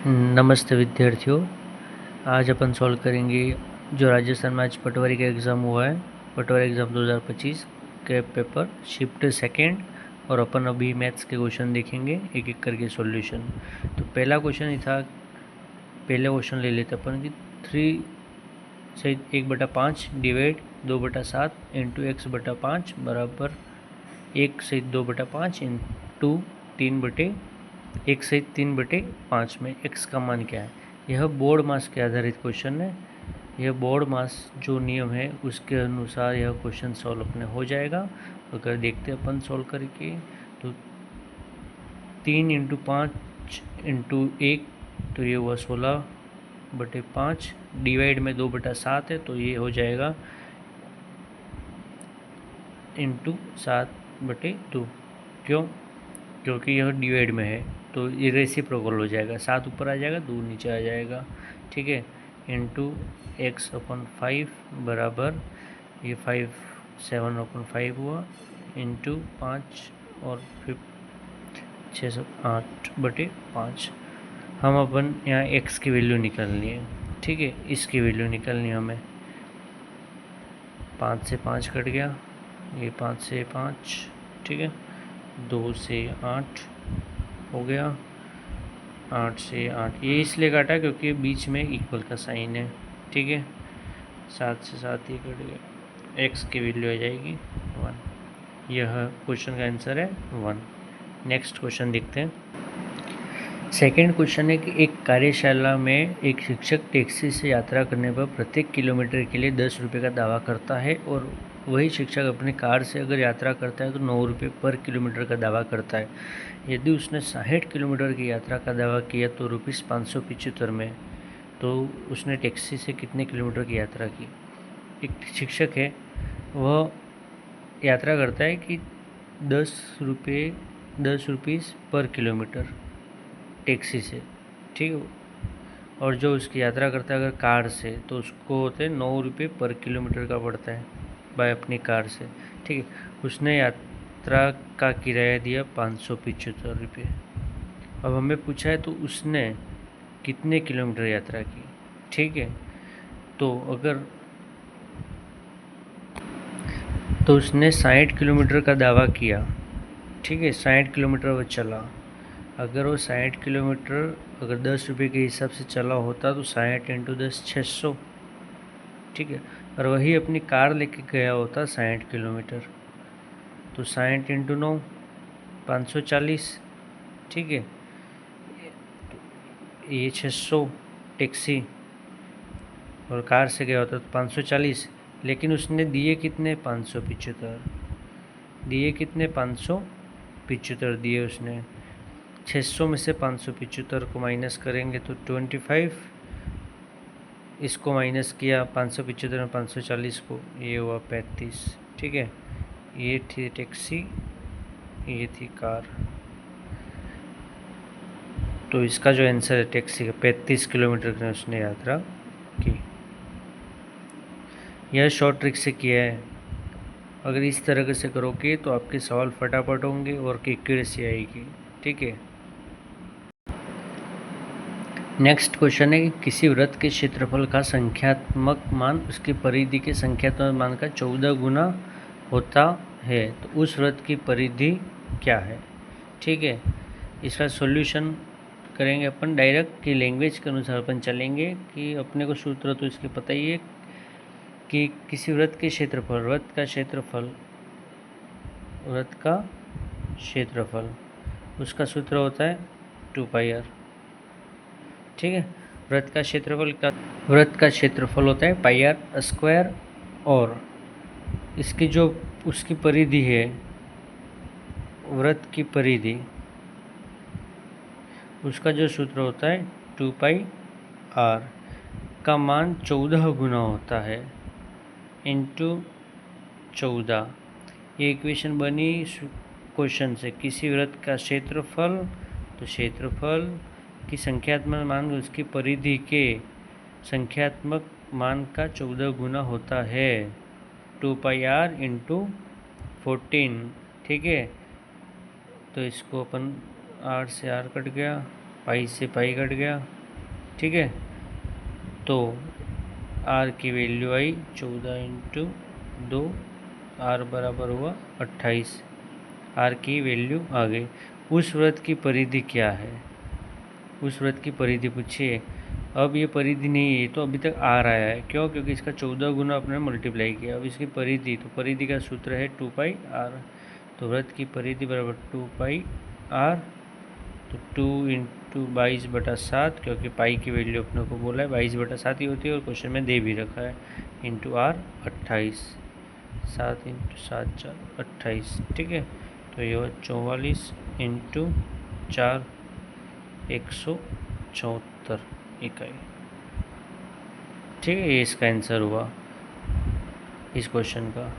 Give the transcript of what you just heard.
नमस्ते विद्यार्थियों। आज अपन सॉल्व करेंगे जो राजस्थान में आज पटवारी का एग्ज़ाम हुआ है, पटवारी एग्ज़ाम 2025 के पेपर शिफ्ट सेकेंड। और अपन अभी मैथ्स के क्वेश्चन देखेंगे एक एक करके सॉल्यूशन। तो पहला क्वेश्चन ही था, पहले क्वेश्चन ले लेते अपन कि 3 से 1/5 डिवाइड 2/7 इंटू x/5 बराबर 1 से 2/5 इंटू 1 से 3/5 में x का मान क्या है। यह बोर्ड मास के आधारित क्वेश्चन है। यह बोर्ड मास जो नियम है उसके अनुसार यह क्वेश्चन सॉल्व अपने हो जाएगा। अगर देखते अपन सॉल्व करके तो 3 इंटू 5 इंटू 1 तो ये हुआ 16/5 डिवाइड में 2/7 है तो ये हो जाएगा इंटू 7/2। क्यों? क्योंकि यह डिवाइड में है तो ये रेसिप्रोकल हो जाएगा, 7 ऊपर आ जाएगा 2 नीचे आ जाएगा। ठीक है, इंटू x/5 बराबर ये 5 7/5 हुआ इंटू 5 और फिर 6/8/5। हम अपन यहाँ x की वैल्यू निकालनी है। ठीक है, इसकी वैल्यू निकालनी है हमें। 5 से 5 कट गया, ये 5 से 5, ठीक है, 2 से 8 हो गया, 8 से 8 ये इसलिए काटा क्योंकि बीच में इक्वल का साइन है। ठीक है, 7 से 7 ये कट गया, x की वैल्यू आ जाएगी 1। यह क्वेश्चन का आंसर है 1। नेक्स्ट क्वेश्चन देखते हैं। सेकेंड क्वेश्चन है कि एक कार्यशाला में एक शिक्षक टैक्सी से यात्रा करने पर प्रत्येक किलोमीटर के लिए 10 रुपये का दावा करता है और वही शिक्षक अपनी कार से अगर यात्रा करता है तो 9 रुपये पर किलोमीटर का दावा करता है। यदि उसने 60 किलोमीटर की यात्रा का दावा किया तो ₹575 में, तो उसने टैक्सी से कितने किलोमीटर की यात्रा की। एक शिक्षक है, वह यात्रा करता है कि 10 रुपीज़ पर किलोमीटर टैक्सी से, ठीक है, और जो उसकी यात्रा करता है अगर कार से तो उसको होते हैं 9 रुपये पर किलोमीटर का पड़ता है बाय अपनी कार से। ठीक है, उसने यात्रा का किराया दिया 575 रुपये। अब हमें पूछा है तो उसने कितने किलोमीटर यात्रा की। ठीक है, तो उसने 60 किलोमीटर का दावा किया। ठीक है, 60 किलोमीटर वो चला। अगर वो 60 किलोमीटर अगर 10 रुपये के हिसाब से चला होता तो 60 इंटू 10 600। ठीक है, और वही अपनी कार लेके गया होता 60 किलोमीटर तो 60 इंटू 9 540। ठीक है, ये 600 टैक्सी और कार से गया होता तो 540, लेकिन उसने दिए कितने 575 दिए, कितने 575 दिए उसने। 600 में से 575 को माइनस करेंगे तो 25, इसको माइनस किया 575 में 540 को, ये हुआ 35। ठीक है, ये थी टैक्सी, ये थी कार। तो इसका जो आंसर है टैक्सी का 35 किलोमीटर की उसने यात्रा की। यह शॉर्ट ट्रिक से किया है। अगर इस तरह से करोगे तो आपके सवाल फटाफट होंगे और एक्यूरेसी आएगी। ठीक है, नेक्स्ट क्वेश्चन है कि किसी वृत्त के क्षेत्रफल का संख्यात्मक मान उसकी परिधि के संख्यात्मक मान का 14 गुना होता है तो उस वृत्त की परिधि क्या है। ठीक है, इसका सॉल्यूशन करेंगे अपन डायरेक्ट की लैंग्वेज के अनुसार अपन चलेंगे कि अपने को सूत्र तो इसके पता ही है कि किसी वृत्त के क्षेत्रफल वृत्त का क्षेत्रफल उसका सूत्र होता है 2πr। ठीक है, वृत्त का क्षेत्रफल होता है πr²। और इसकी जो उसकी परिधि है, वृत्त की परिधि, उसका जो सूत्र होता है 2πr का मान 14 गुना होता है इंटू 14। ये इक्वेशन बनी क्वेश्चन से। किसी वृत्त का क्षेत्रफल तो क्षेत्रफल की संख्यात्मक मान उसकी परिधि के संख्यात्मक मान का 14 गुना होता है 2πr इंटू 14। ठीक है, तो इसको अपन r से r कट गया, पाई से पाई कट गया, ठीक है। तो आर की वैल्यू आई 14 इंटू 2, आर बराबर हुआ 28, आर की वैल्यू आ गई। उस वृत्त की परिधि क्या है, उस वृत्त की परिधि पूछिए। अब ये परिधि नहीं है, तो अभी तक आर आया है, क्यों? क्योंकि इसका 14 गुना अपने मल्टीप्लाई किया। अब इसकी परिधि, तो परिधि का सूत्र है 2 पाई आर। तो वृत्त की परिधि बराबर 2 पाई आर, तो 2 इंटू 22/7, क्योंकि पाई की वैल्यू अपने को बोला है 22/7 ही होती है और क्वेश्चन में दे भी रखा है, इंटू आर 28, 7 इंटू 7 4 28, ठीक है। तो ये 44 इंटू 4 174 इकाई, ठीक है। ये इसका आंसर हुआ इस क्वेश्चन का।